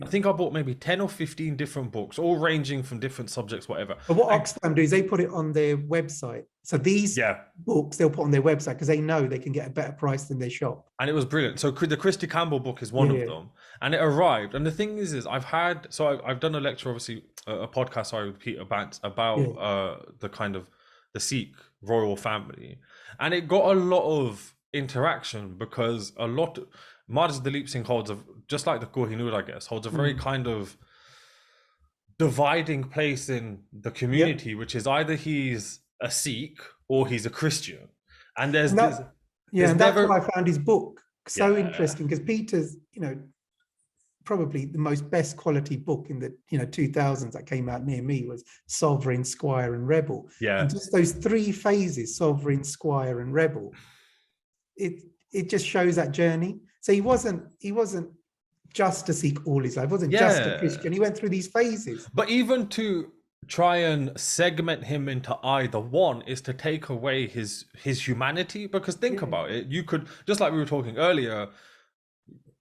I think I bought maybe 10 or 15 different books, all ranging from different subjects, whatever. But what And Oxfam do is they put it on their website. So these yeah, books they'll put on their website because they know they can get a better price than their shop. and it was brilliant. So the Christy Campbell book is one Yeah, of yeah, them, and it arrived. And the thing is I've done a lecture, obviously, a podcast, sorry, with Peter Bance about yeah. the kind of the Sikh royal family, and it got a lot of interaction because a lot. Mardas Duleep Singh holds a, just like the Kohinoor, I guess, holds a very Mm. kind of dividing place in the Yep. community, which is either he's a Sikh or he's a Christian, and And that, yeah, there's and that's why never I found his book so yeah interesting because Peter's, probably the most best quality book in the 2000s that came out near me was Sovereign, Squire, and Rebel, yeah and just those three phases, Sovereign, Squire, and Rebel, it it just shows that journey. So he wasn't just a Sikh all his life, wasn't just a yeah. Christian. He went through these phases. But even to try and segment him into either one is to take away his humanity. Because think Yeah, about it, you could, just like we were talking earlier,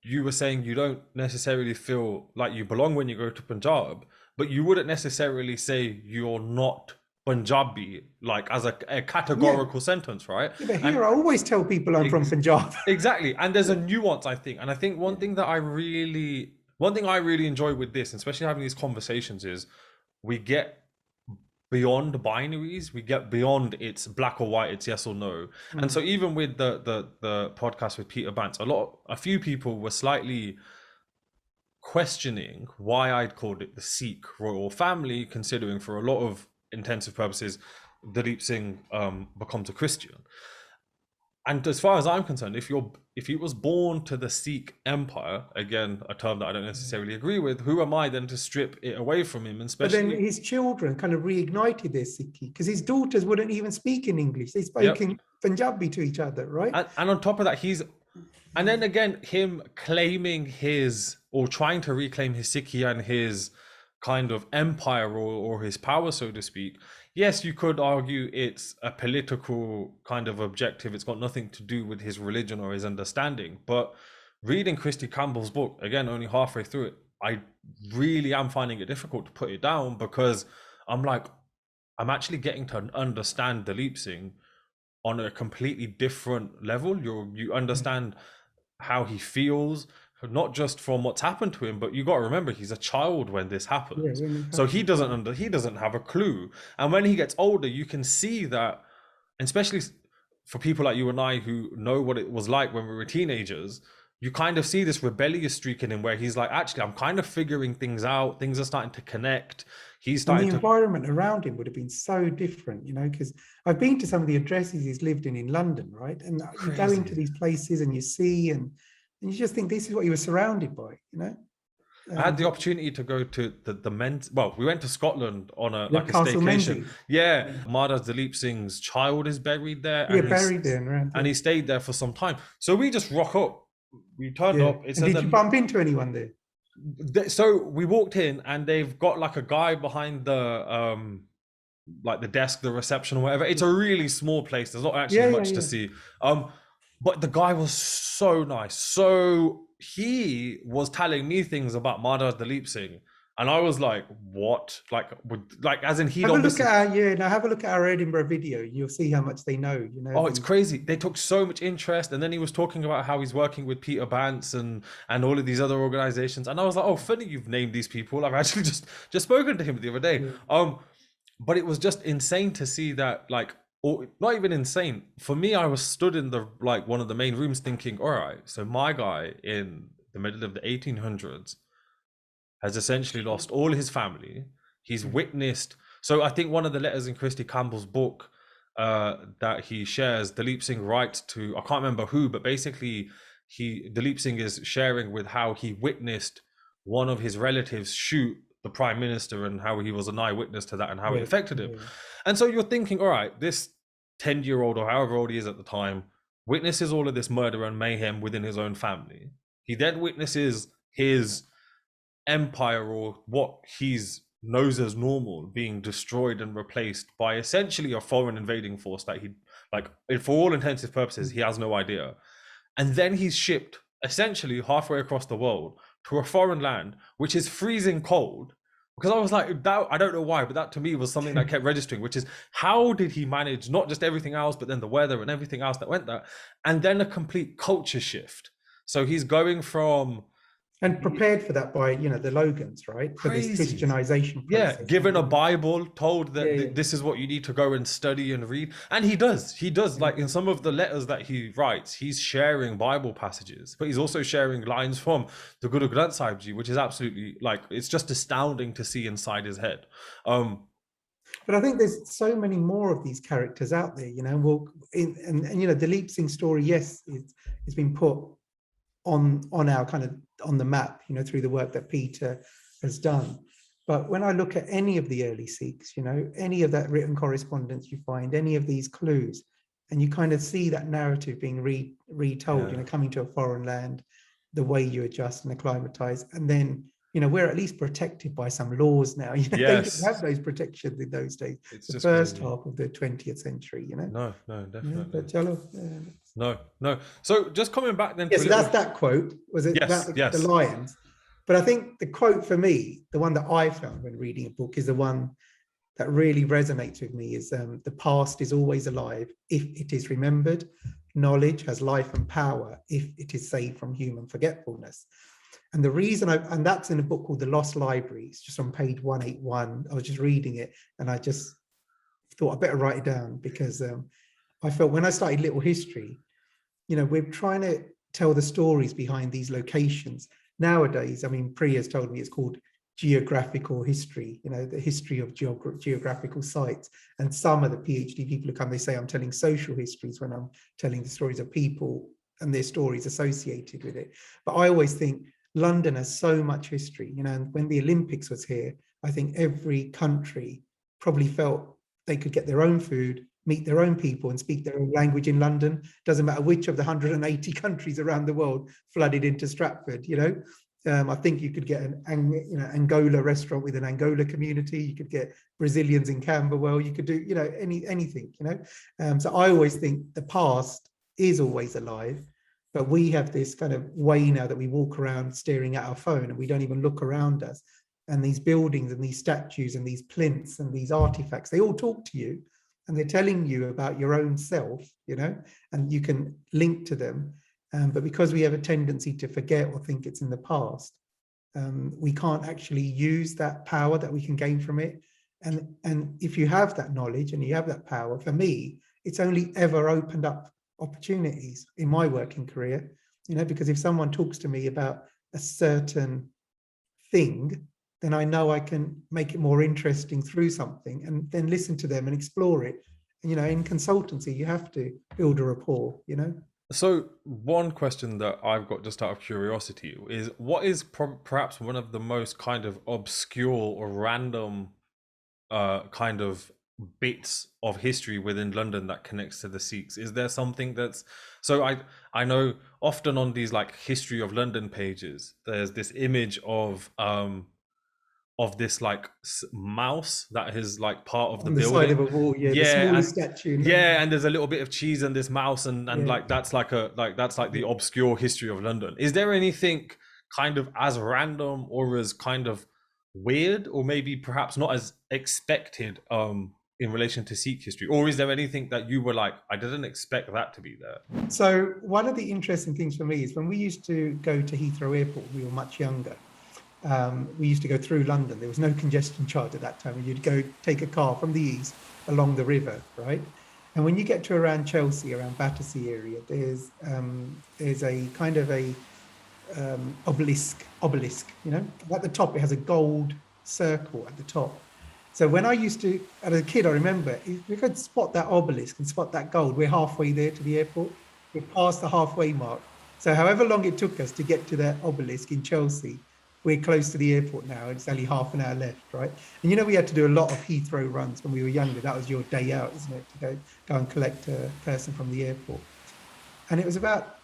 you were saying you don't necessarily feel like you belong when you go to Punjab, but you wouldn't necessarily say you're not Punjabi, like as a yeah, categorical sentence, right? yeah. But And here I always tell people I'm from ex- Punjab. exactly, and there's a Yeah, nuance, I think, and I think yeah, one thing I really enjoy with this, especially having these conversations, is we get beyond binaries, we get beyond it's black or white, it's yes or no. And so mm, even with the podcast with Peter Bance, a few people were slightly questioning why I'd called it the Sikh royal family, considering for a lot of intensive purposes, Duleep Singh becomes a Christian. And as far as I'm concerned, if he was born to the Sikh empire, again a term that I don't yeah. necessarily agree with, who am I then to strip it away from him? And But then especially, his children kind of reignited their Sikhi because his daughters wouldn't even speak in English. They spoke yep. in Punjabi to each other, right? And on top of that, and then again, him claiming his or trying to reclaim his Sikhi and his kind of empire or his power, so to speak. Yes, you could argue it's a political kind of objective. It's got nothing to do with his religion or his understanding. But reading Christy Campbell's book, again, only halfway through it, I really am finding it difficult to put it down because I'm like, I'm actually getting to understand the Leap Sing on a completely different level. You understand how he feels, not just from what's happened to him, but you got to remember he's a child when this Yeah, happens, when it so happened. he doesn't have a clue. And when he gets older, you can see that, especially for people like you and I who know what it was like when we were teenagers. You kind of see this rebellious streak in him where he's like, actually, I'm kind of figuring things out. Things are starting to connect. He's And the starting to environment around him would have been so different, because I've been to some of the addresses he's lived in London, right? And you go into crazy. these places and you see, and you just think this is what he was surrounded by. I had the And opportunity to go to the men's. Well, we went to Scotland on a yeah, like a Castle staycation. Menzies. Yeah, Yeah, Mardas Duleep Singh's child is buried there, yeah, buried there and around and there. he stayed there for some time. So we just rock up. We turned Yeah. up. It And says did you bump into anyone there? so we walked in, and they've got like a guy behind the like the desk, the reception or whatever. It's a really small place. There's not actually Yeah, yeah, much to yeah. see. But the guy was so nice. So he was telling me things about Madhur Dalip Singh, and I was like, "What?" Like as in he'd Have a look obviously. at our yeah. Now have a look at our Edinburgh video. You'll see how much they know. Oh, it's crazy. They took so much interest, and then he was talking about how he's working with Peter Bance and all of these other organizations. And I was like, "Oh, funny you've named these people. I've actually just spoken to him the other day." Yeah. But it was just insane to see that, like, or not even insane for me. I was stood in the like one of the main rooms thinking, all right, so my guy in the middle of the 1800s has essentially lost all his family. He's witnessed. So I think one of the letters in Christy Campbell's book that he shares, Duleep Singh writes to, I can't remember who, but basically Duleep Singh is sharing with how he witnessed one of his relatives shoot the prime minister and how he was an eyewitness to that and how it Yeah, affected him. yeah. And so you're thinking, all right, this 10-year-old or however old he is at the time witnesses all of this murder and mayhem within his own family. He then witnesses his empire or what he's knows as normal being destroyed and replaced by essentially a foreign invading force that he, like, for all intensive purposes, he has no idea. And then he's shipped essentially halfway across the world to a foreign land, which is freezing cold. Because I was like, that, I don't know why, but that to me was something that kept registering, which is how did he manage not just everything else, but then the weather and everything else that went there, and then a complete culture shift. So he's going from and prepared for that by, you know, the Logans, right? For this crazy, Christianization yeah, process. given a Bible, told Yeah, that yeah. this is what you need to go and study and read, and he does like in some of the letters that he writes, he's sharing Bible passages, but he's also sharing lines from the Guru Granth Sahib Ji, which is absolutely like, it's just astounding to see inside his head. But I think there's so many more of these characters out there, you know. Well, and you know, the Duleep Singh story, yes, it's been put on our kind of on the map, you know, through the work that Peter has done. But when I look at any of the early Sikhs, you know, any of that written correspondence you find, any of these clues, and you kind of see that narrative being retold, you know, coming to a foreign land, the way you adjust and acclimatize, and then, you know, we're at least protected by some laws now. You know, they didn't have those protections in those days. It's the just first crazy. half of the 20th century, you know. No, Yeah, definitely. but Jello, No. So just coming back then to yeah, a so little. that's that quote. Was it about Yes, the yes. lions? But I think the quote for me, the one that I found when reading a book, is the one that really resonates with me, is the past is always alive if it is remembered. Knowledge has life and power if it is saved from human forgetfulness. And the reason and that's in a book called The Lost Library. It's just on page 181. I was just reading it and I just thought I better write it down, because I felt when I started Little History, you know, we're trying to tell the stories behind these locations. Nowadays, I mean, Priya's told me it's called geographical history, you know, the history of geographical sites. And some of the PhD people who come, they say I'm telling social histories when I'm telling the stories of people and their stories associated with it. But I always think London has so much history, you know, and when the Olympics was here, I think every country probably felt they could get their own food, meet their own people and speak their own language in London. Doesn't matter which of the 180 countries around the world flooded into Stratford, you know. I think you could get an Angola restaurant with an Angola community. You could get Brazilians in Camberwell. You could do, you know, anything, you know. So I always think the past is always alive, but we have this kind of way now that we walk around staring at our phone and we don't even look around us. And these buildings and these statues and these plinths and these artifacts, they all talk to you and they're telling you about your own self, you know, and you can link to them. But because we have a tendency to forget or think it's in the past, we can't actually use that power that we can gain from it. And if you have that knowledge and you have that power, for me, it's only ever opened up opportunities in my working career, you know, because if someone talks to me about a certain thing, then I know I can make it more interesting through something and then listen to them and explore it. And, you know, in consultancy, you have to build a rapport, you know. So one question that I've got just out of curiosity is, what is perhaps one of the most kind of obscure or random kind of bits of history within London that connects to the Sikhs? Is there something that's, so I know often on these like history of London pages, there's this image of this like mouse that is like part of the On the side of building. a wall, yeah, the Yeah, and smallest statue in yeah, London. and there's a little bit of cheese and this mouse, and Yeah. like that's like a like that's like the obscure history of London. Is there anything kind of as random or as kind of weird or maybe perhaps not as expected in relation to Sikh history? Or is there anything that you were like, I didn't expect that to be there? So one of the interesting things for me is when we used to go to Heathrow Airport, we were much younger. We used to go through London. There was no congestion charge at that time. You'd go take a car from the east along the river, right? And when you get to around Chelsea, around Battersea area, there's a kind of a obelisk, you know. At the top, it has a gold circle at the top. So when I used to, as a kid, I remember, if we could spot that obelisk and spot that gold, we're halfway there to the airport. We're past the halfway mark. So however long it took us to get to that obelisk in Chelsea, we're close to the airport now. It's only half an hour left, right? And you know, we had to do a lot of Heathrow runs when we were younger. That was your day out, isn't it? To go and collect a person from the airport. And it was about,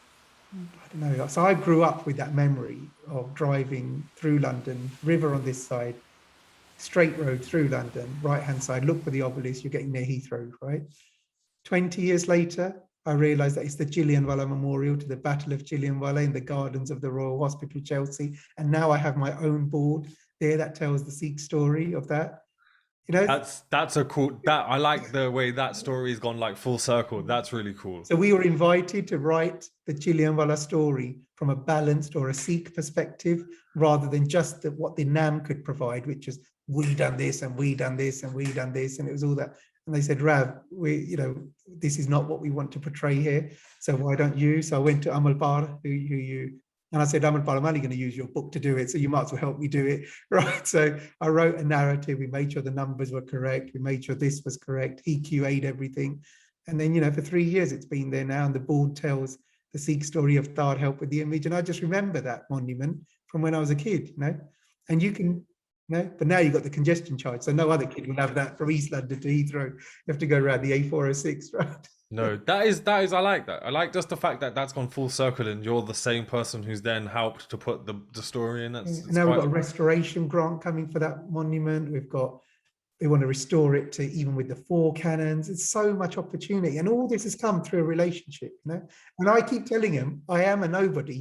I don't know. So I grew up with that memory of driving through London, river on this side, straight road through London, right hand side, look for the obelisk, you're getting near Heathrow, right? 20 years later, I realised that it's the Chillianwala Memorial to the Battle of Chillianwala in the gardens of the Royal Hospital, Chelsea. And now I have my own board there that tells the Sikh story of that. You know, That's a cool, that I like the way that story's gone like full circle. That's really cool. so we were invited to write the Chillianwala story from a balanced or a Sikh perspective, rather than just what the NAM could provide, which is we done this and we done this and we done this, and it was all that. And they said, Rav, this is not what we want to portray here. So why don't you? So I went to Amalpar, and I said, Amalpar, I'm only going to use your book to do it, so you might as well help me do it, right? So I wrote a narrative. We made sure the numbers were correct. We made sure this was correct. He QA'd everything. And then, for 3 years, it's been there now, and the board tells the Sikh story of Thar help with the image. And I just remember that monument from when I was a kid, and you can, but now you've got the congestion charge. So no other kid will have that from East London to Heathrow. You have to go around the A406, right? No, that is, I like that. I like just the fact that that's gone full circle and you're the same person who's then helped to put the story in. And now we've got a restoration grant coming for that monument. They want to restore it to even with the 4 cannons. It's so much opportunity. And all this has come through a relationship, And I keep telling him, I am a nobody,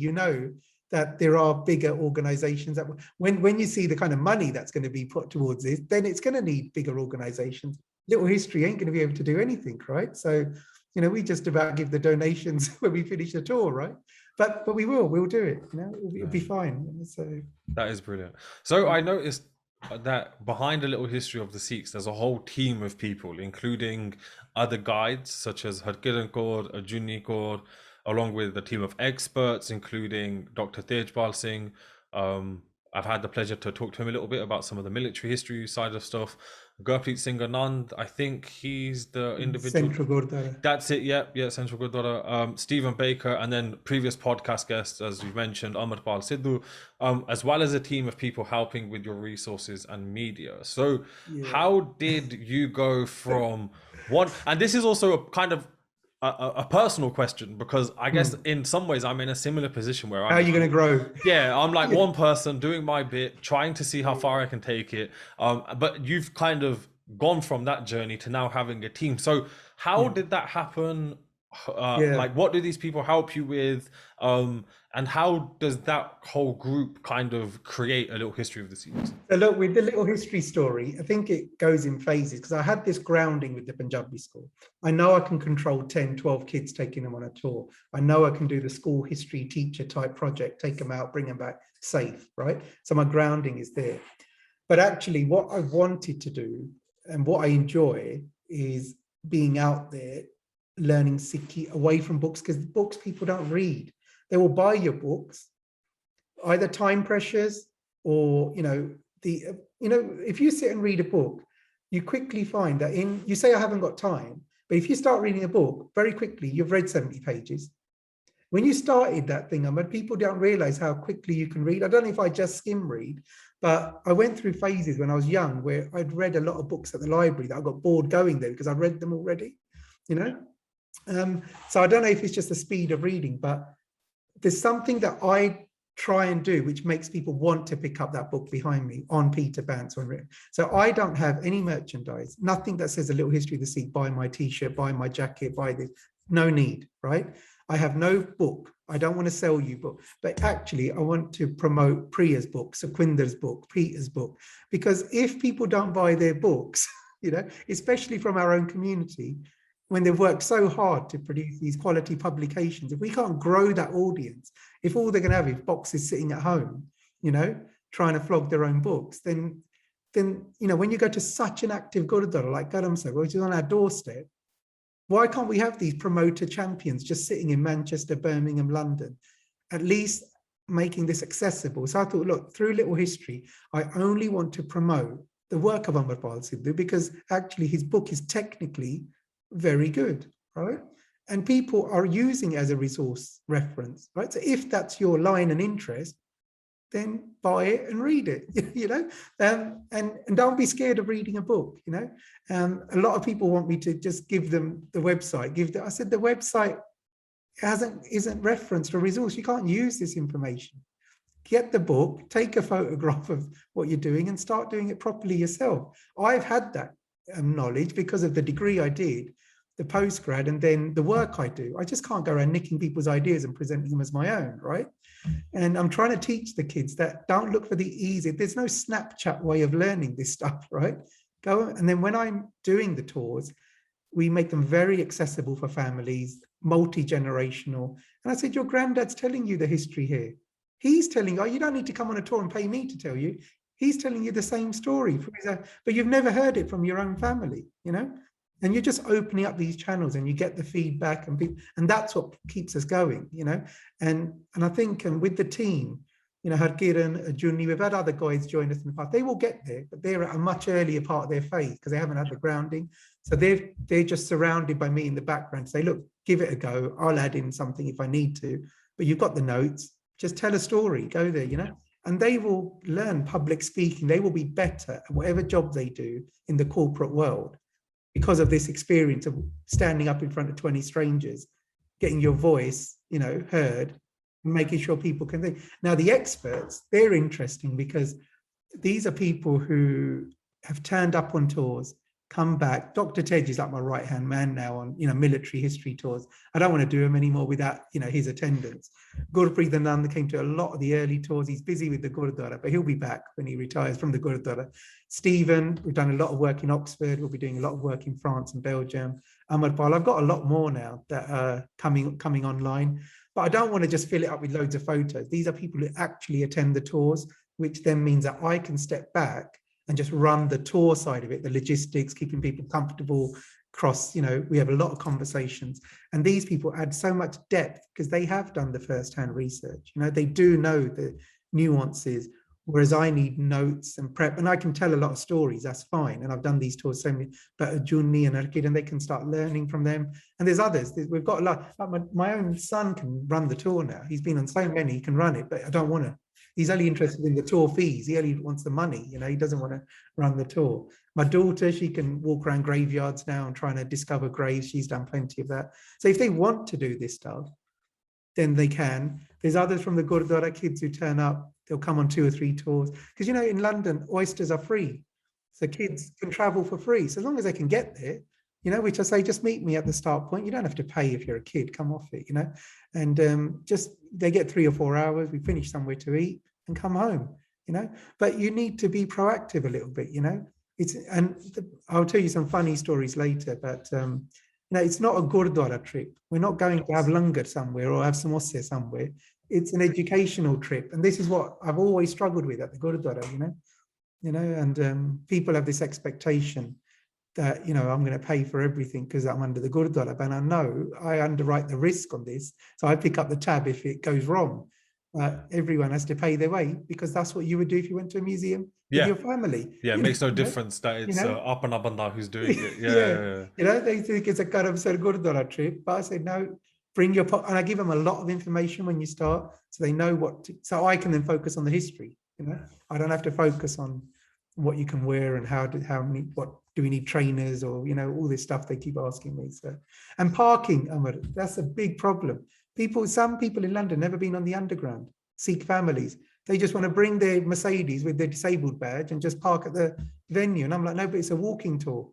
that there are bigger organizations that when you see the kind of money that's going to be put towards this, then it's going to need bigger organizations. Little History ain't going to be able to do anything, right? So, we just about give the donations when we finish the tour, right? But we'll do it, it'll be fine. So that is brilliant. So I noticed that behind a Little History of the Sikhs, there's a whole team of people, including other guides such as Harkiran Kaur, Ajuni Kaur, along with a team of experts, including Dr. Tejpal Singh. I've had the pleasure to talk to him a little bit about some of the military history side of stuff. Gurpreet Singh Anand, I think he's the individual. Central Gurdwara. That's it, yeah, Central Gurdwara. Stephen Baker, and then previous podcast guests, as you mentioned, Amarpal Sidhu, as well as a team of people helping with your resources and media. So how did you go from one, and this is also a kind of a personal question, because I guess in some ways I'm in a similar position where how are you going to grow? Yeah, I'm like one person doing my bit, trying to see how far I can take it. But you've kind of gone from that journey to now having a team. So how did that happen? Like, what do these people help you with? And how does that whole group kind of create a Little History of the Sikhs? So look, with the Little History story, I think it goes in phases, because I had this grounding with the Punjabi school. I know I can control 10, 12 kids, taking them on a tour. I know I can do the school history teacher type project, take them out, bring them back safe, right? So my grounding is there. But actually what I wanted to do and what I enjoy is being out there, learning Sikhi away from books, because books people don't read. They will buy your books, either time pressures or, if you sit and read a book, you quickly find that you say, I haven't got time, but if you start reading a book, very quickly, you've read 70 pages. When you started that thing, people don't realize how quickly you can read. I don't know if I just skim read, but I went through phases when I was young where I'd read a lot of books at the library that I got bored going there because I read them already, So I don't know if it's just the speed of reading, but there's something that I try and do which makes people want to pick up that book behind me on Peter Bance or written. So I don't have any merchandise, nothing that says A Little History of the Sikh, buy my t-shirt, buy my jacket, buy this. No need, right? I have no book. I don't want to sell you book, but actually I want to promote Priya's book, Sukhwinder's book, Peter's book, because if people don't buy their books, especially from our own community, when they've worked so hard to produce these quality publications, if we can't grow that audience, if all they're going to have is boxes sitting at home, trying to flog their own books, then when you go to such an active Gurudwara like Garamsar, which is on our doorstep, why can't we have these promoter champions just sitting in Manchester, Birmingham, London, at least making this accessible? So I thought, look, through Little History, I only want to promote the work of Amarpal Sidhu, because actually his book is technically very good, right? And people are using it as a resource reference, right? So if that's your line and interest, then buy it and read it, and don't be scared of reading a book, a lot of people want me to just give them the website. I said the website isn't referenced or resource. You can't use this information. Get the book, take a photograph of what you're doing and start doing it properly yourself. I've had that knowledge because of the degree I did. the postgrad, and then the work I do. I just can't go around nicking people's ideas and presenting them as my own, right? And I'm trying to teach the kids that don't look for the easy. There's no Snapchat way of learning this stuff, right? Go, and then when I'm doing the tours, we make them very accessible for families, multi-generational. And I said, your granddad's telling you the history here. He's telling you, oh, you don't need to come on a tour and pay me to tell you. He's telling you the same story, but you've never heard it from your own family, you know? And you're just opening up these channels and you get the feedback, and that's what keeps us going, you know? And I think with the team, you know, Harkiran, Junni, we've had other guys join us in the past. They will get there, but they're at a much earlier part of their faith because they haven't had the grounding. So they're just surrounded by me in the background. Say, look, give it a go. I'll add in something if I need to, but you've got the notes. Just tell a story. Go there, you know. And they will learn public speaking. They will be better at whatever job they do in the corporate world because of this experience of standing up in front of 20 strangers, getting your voice, you know, heard, and making sure people can think. Now, the experts, they're interesting because these are people who have turned up on tours, come back. Dr. Tej is like my right-hand man now on, you know, military history tours. I don't want to do them anymore without, you know, his attendance. Gurpreet Anand came to a lot of the early tours. He's busy with the Gurudwara, but he'll be back when he retires from the Gurudwara. Stephen, we've done a lot of work in Oxford. We'll be doing a lot of work in France and Belgium. Amarpal, I've got a lot more now that are coming online, but I don't want to just fill it up with loads of photos. These are people who actually attend the tours, which then means that I can step back and just run the tour side of it, the logistics, keeping people comfortable, you know, we have a lot of conversations. And these people add so much depth because they have done the first-hand research. You know, they do know the nuances, whereas I need notes and prep. And I can tell a lot of stories, that's fine. And I've done these tours so many, but Junni and Arkid, and they can start learning from them. And there's others. We've got a lot. Like my own son can run the tour now. He's been on so many, he can run it, but I don't want to. He's only interested in the tour fees. He only wants the money, you know, he doesn't want to run the tour. My daughter, she can walk around graveyards now and trying to discover graves. She's done plenty of that. So if they want to do this stuff, then they can. There's others from the Gurdwara, kids who turn up, they'll come on 2 or 3 tours. Because, you know, in London, oysters are free. So kids can travel for free. So as long as they can get there, you know, which I say, just meet me at the start point. You don't have to pay if you're a kid, come off it, you know. And just, they get 3 or 4 hours, we finish somewhere to eat and come home, you know. But you need to be proactive a little bit, you know. I'll tell you some funny stories later, but you know, it's not a Gurdwara trip. We're not going to have langar somewhere or have samosa somewhere. It's an educational trip. And this is what I've always struggled with at the Gurdwara, you know, and people have this expectation that, you know, I'm going to pay for everything because I'm under the Gurdwara, but I know I underwrite the risk on this. So I pick up the tab if it goes wrong. Everyone has to pay their way because that's what you would do if you went to a museum with your family. Yeah, it makes no difference that it's Apana Banda who's doing it. Yeah. You know, they think it's a kind of Gurdwara trip, but I said, no, bring your and I give them a lot of information when you start so they know so I can then focus on the history. You know, I don't have to focus on what you can wear and what do we need trainers or, you know, all this stuff they keep asking me. So, and parking, Amar, that's a big problem. Some people in London never been on the underground, Sikh families. They just want to bring their Mercedes with their disabled badge and just park at the venue. And I'm like, no, but it's a walking tour.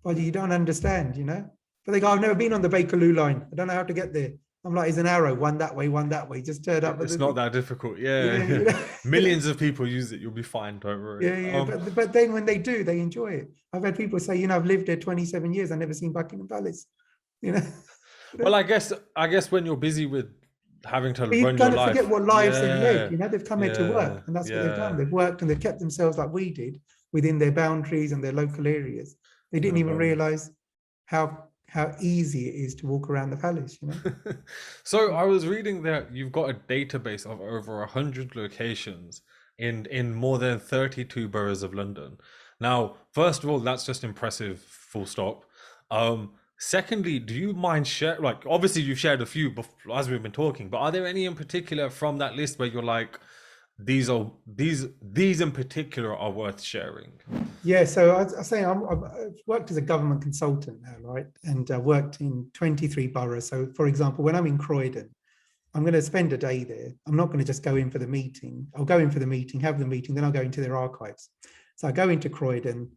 But you don't understand, you know? But they go, I've never been on the Bakerloo line. I don't know how to get there. I'm like, it's an arrow, one that way, just turn up. It's not that difficult, yeah. Millions of people use it, you'll be fine, don't worry. But then when they do, they enjoy it. I've had people say, you know, I've lived there 27 years, I've never seen Buckingham Palace, you know. Well, I guess when you're busy with having to run your life. You've got to forget what lives they've led, you know, they've come here to work, and that's what they've done. They've worked and they've kept themselves like we did within their boundaries and their local areas. They didn't even realize how easy it is to walk around the palace, you know. So I was reading that you've got a database of over 100 locations in more than 32 boroughs of London. Now, first of all, that's just impressive, full stop. Secondly, do you mind share, like, obviously you've shared a few as we've been talking, but are there any in particular from that list where you're like, these in particular are worth sharing? Yeah, so I say I've worked as a government consultant now, right? And worked in 23 boroughs. So for example, when I'm in Croydon, I'm going to spend a day there. I'm not going to just go in for the meeting. I'll go in for the meeting, have the meeting, then I'll go into their archives. So I go into Croydon,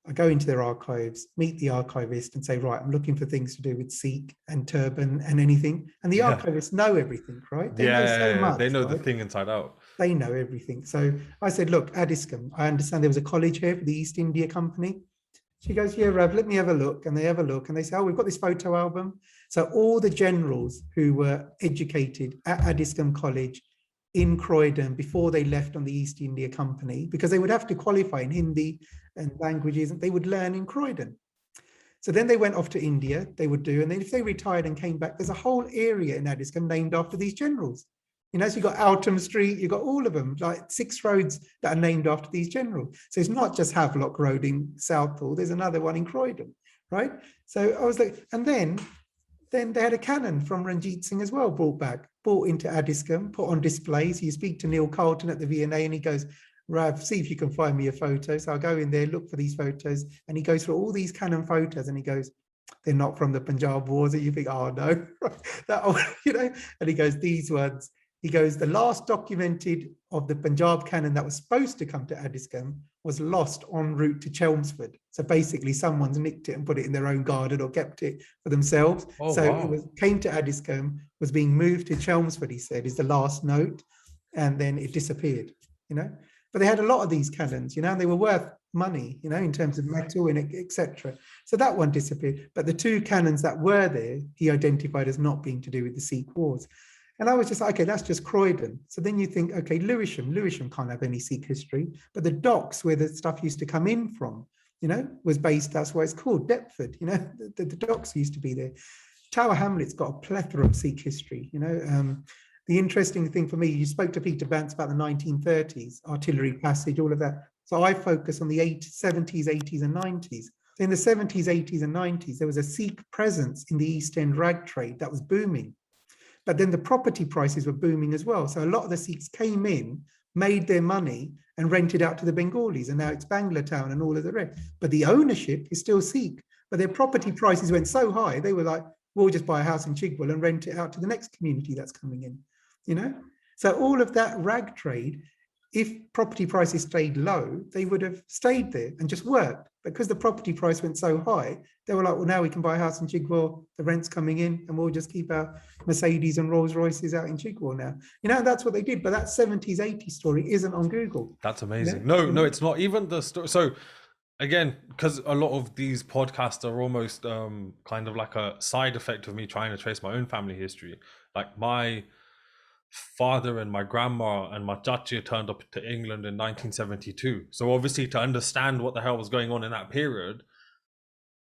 I go into their archives, meet the archivist, and say, right, I'm looking for things to do with Sikh and turban and anything. And the Yeah. archivists know everything, right? They know so Yeah, they much, know the right? thing inside out. They know everything. So I said, look, Addiscombe, I understand there was a college here for the East India Company. She goes, yeah, Rav, let me have a look. And they have a look and they say, oh, we've got this photo album. So all the generals who were educated at Addiscombe College in Croydon before they left on the East India Company, because they would have to qualify in Hindi and languages, and they would learn in Croydon. So then they went off to India, they would do, and then if they retired and came back, there's a whole area in Addiscombe named after these generals. You know, so you've got Alton Street, you've got all of them, like 6 roads that are named after these generals. So it's not just Havelock Road in Southall, there's another one in Croydon, right? So I was like, and then they had a cannon from Ranjit Singh as well, brought into Addiscombe, put on display. So you speak to Neil Carlton at the V&A and he goes, Rav, see if you can find me a photo. So I'll go in there, look for these photos. And he goes through all these cannon photos and he goes, they're not from the Punjab Wars. And you think, oh no, that, you know, and he goes, these ones. He goes, the last documented of the Punjab cannon that was supposed to come to Addiscombe was lost en route to Chelmsford. So basically someone's nicked it and put it in their own garden or kept it for themselves. Oh, So wow. it came to Addiscombe, was being moved to Chelmsford, he said, is the last note. And then it disappeared, you know. But they had a lot of these cannons, you know, and they were worth money, you know, in terms of metal and etc. So that one disappeared. But the 2 cannons that were there, he identified as not being to do with the Sikh wars. And I was just like, okay, that's just Croydon. So then you think, okay, Lewisham can't have any Sikh history, but the docks where the stuff used to come in from, you know, was based, that's why it's called Deptford, you know, the docks used to be there. Tower Hamlet's got a plethora of Sikh history, you know. The interesting thing for me, you spoke to Peter Bance about the 1930s, Artillery Passage, all of that. So I focus on the 70s, 80s, and 90s. In the 70s, 80s, and 90s, there was a Sikh presence in the East End rag trade that was booming. But then the property prices were booming as well. So a lot of the Sikhs came in, made their money, and rented out to the Bengalis. And now it's Bangla Town and all of the rest. But the ownership is still Sikh. But their property prices went so high, they were like, we'll just buy a house in Chigwell and rent it out to the next community that's coming in, you know? So all of that rag trade, if property prices stayed low, they would have stayed there and just worked. Because the property price went so high, they were like, well, now we can buy a house in Chigwell, the rent's coming in, and we'll just keep our Mercedes and Rolls Royces out in Chigwell now. You know, that's what they did. But that 70s, 80s story isn't on Google. That's You amazing. know? No, You no, know? it's not even the story. So again, because a lot of these podcasts are almost kind of like a side effect of me trying to trace my own family history. Like my father and my grandma and my chachi turned up to England in 1972. So obviously to understand what the hell was going on in that period,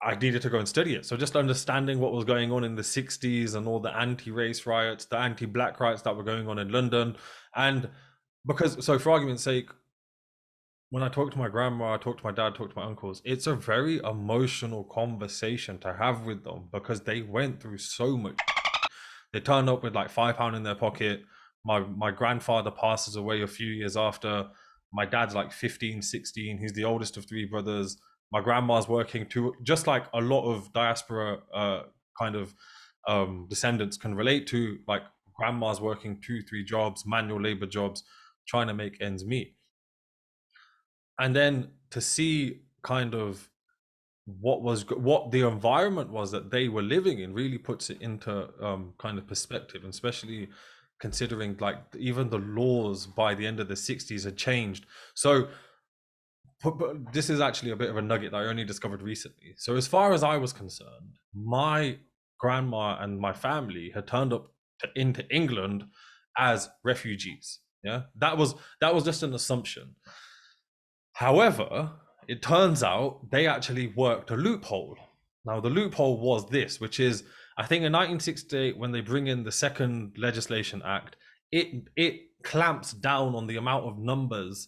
I needed to go and study it. So just understanding what was going on in the 60s and all the anti-race riots, the anti-black riots that were going on in London. And because, so for argument's sake, when I talk to my grandma, I talk to my dad, talk to my uncles, it's a very emotional conversation to have with them because they went through so much. They turned up with like £5 in their pocket. My grandfather passes away a few years after. My dad's like 15, 16. He's the oldest of 3 brothers. My grandma's working too, just like a lot of diaspora kind of descendants can relate to, like grandma's working 2, 3 jobs, manual labor jobs, trying to make ends meet. And then to see kind of what the environment was that they were living in really puts it into kind of perspective, and especially considering like even the laws by the end of the 60s had changed. So but this is actually a bit of a nugget that I only discovered recently. So as far as I was concerned, my grandma and my family had turned up into England as refugees. Yeah, that was just an assumption. However, it turns out they actually worked a loophole. Now, the loophole was this, which is, I think in 1968, when they bring in the Second Legislation Act, it clamps down on the amount of numbers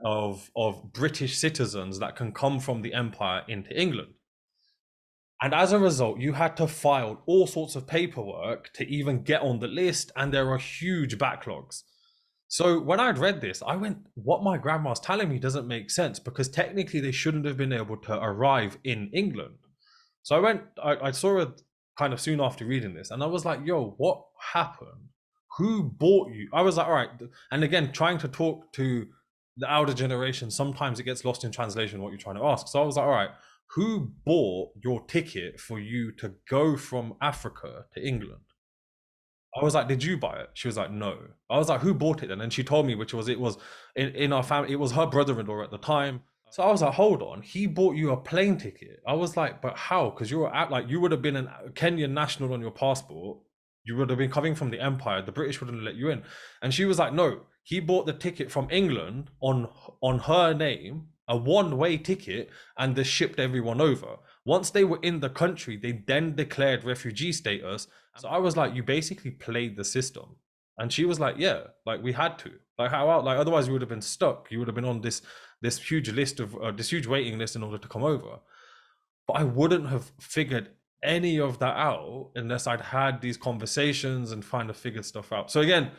of British citizens that can come from the empire into England. And as a result, you had to file all sorts of paperwork to even get on the list, and there are huge backlogs. So when I'd read this, I went, what my grandma's telling me doesn't make sense, because technically they shouldn't have been able to arrive in England. So I saw it kind of soon after reading this, and I was like, yo, what happened? Who bought you? I was like, all right. And again, trying to talk to the elder generation, sometimes it gets lost in translation what you're trying to ask. So I was like, all right, who bought your ticket for you to go from Africa to England? I was like, did you buy it? She was like, no. I was like, who bought it then? And she told me, which was, it was in our family, it was her brother-in-law at the time. So I was like, hold on, he bought you a plane ticket. I was like, but how? Because you were at, like, you would have been a Kenyan national on your passport. You would have been coming from the empire. The British wouldn't let you in. And she was like, no, he bought the ticket from England on her name, a one-way ticket, and they shipped everyone over. Once they were in the country, they then declared refugee status. So I was like, you basically played the system. And she was like, yeah, like we had to. Like how, like otherwise you would have been stuck. You would have been on this huge list of this huge waiting list in order to come over. But I wouldn't have figured any of that out unless I'd had these conversations and kind of figured stuff out. So again,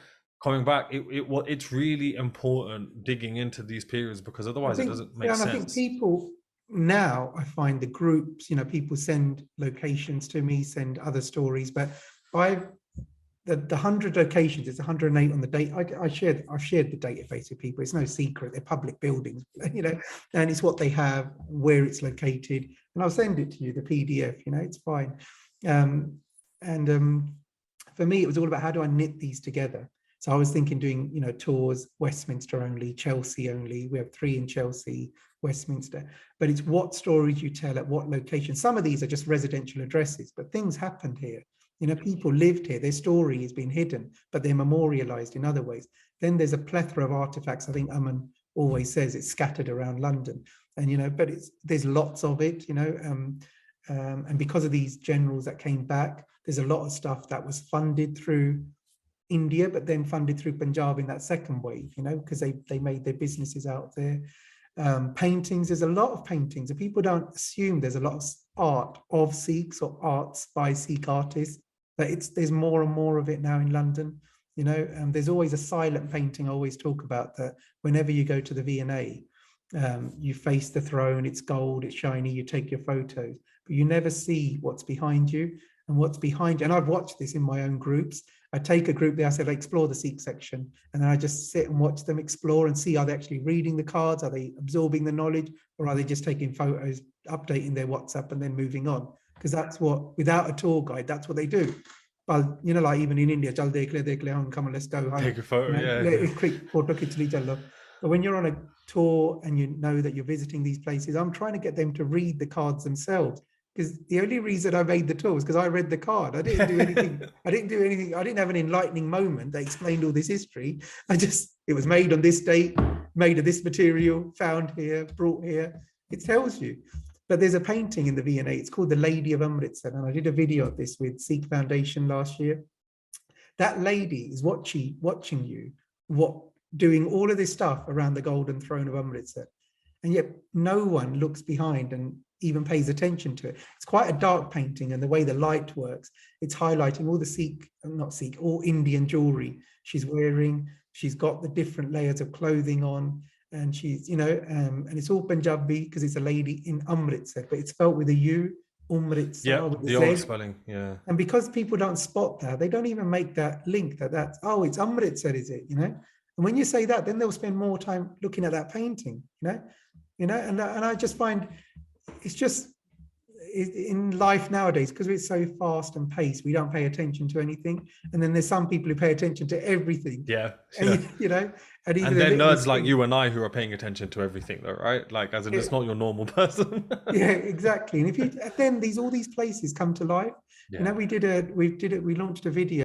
coming back, it's really important digging into these periods, because otherwise it doesn't make and sense. I think people now, I find the groups, you know, people send locations to me, send other stories, but the 100 locations, it's 108 on the date. I've shared the database with people. It's no secret. They're public buildings, you know, and it's what they have, where it's located. And I'll send it to you, the PDF, you know, it's fine. For me, it was all about how do I knit these together? So I was thinking doing, you know, tours, Westminster only, Chelsea only. We have 3 in Chelsea, Westminster. But it's what stories you tell at what location. Some of these are just residential addresses, but things happened here. You know, people lived here, their story has been hidden, but they're memorialized in other ways. Then there's a plethora of artifacts. I think Aman always says it's scattered around London. And, you know, but there's lots of it, you know, and because of these generals that came back, there's a lot of stuff that was funded through India, but then funded through Punjab in that second wave, you know, because they made their businesses out there. Paintings, there's a lot of paintings, and people don't assume there's a lot of art of Sikhs or arts by Sikh artists, but there's more and more of it now in London, you know. There's always a silent painting I always talk about, that whenever you go to the V&A, you face the throne, it's gold, it's shiny, you take your photos, but you never see what's behind you. And what's behind you, and I've watched this in my own groups. I take a group there, I said, explore the Sikh section. And then I just sit and watch them explore and see, are they actually reading the cards? Are they absorbing the knowledge? Or are they just taking photos, updating their WhatsApp and then moving on? Because that's what, without a tour guide, that's what they do. But, you know, like even in India, Chal dekh le hum, come on, let's go home. Take a photo, you know, yeah. Quick photo khich li chalo. But when you're on a tour and you know that you're visiting these places, I'm trying to get them to read the cards themselves. Because the only reason I made the tour was because I read the card. I didn't do anything. I didn't have an enlightening moment that explained all this history. It was made on this date, made of this material, found here, brought here. It tells you. But there's a painting in the V&A. It's called The Lady of Amritsar. And I did a video of this with Sikh Foundation last year. That lady is watching you, doing all of this stuff around the golden throne of Amritsar. And yet no one looks behind and even pays attention to it. It's quite a dark painting, and the way the light works, it's highlighting all the all Indian jewelry she's wearing. She's got the different layers of clothing on, and she's, you know, and it's all Punjabi because it's a lady in Amritsar, but it's spelled with a U, Amritsar, Yeah, with the a old Z. spelling, yeah. And because people don't spot that, they don't even make that link that's, oh, it's Amritsar, is it, you know? And when you say that, then they'll spend more time looking at that painting, and I just find it's just in life nowadays, because it's so fast and paced, we don't pay attention to anything. And then there's some people who pay attention to everything. Yeah. And, you know, and then nerds like you and I who are paying attention to everything, though, right? Like, as in, it's not your normal person. Yeah, exactly. And then all these places come to life. Yeah. You know, we launched a video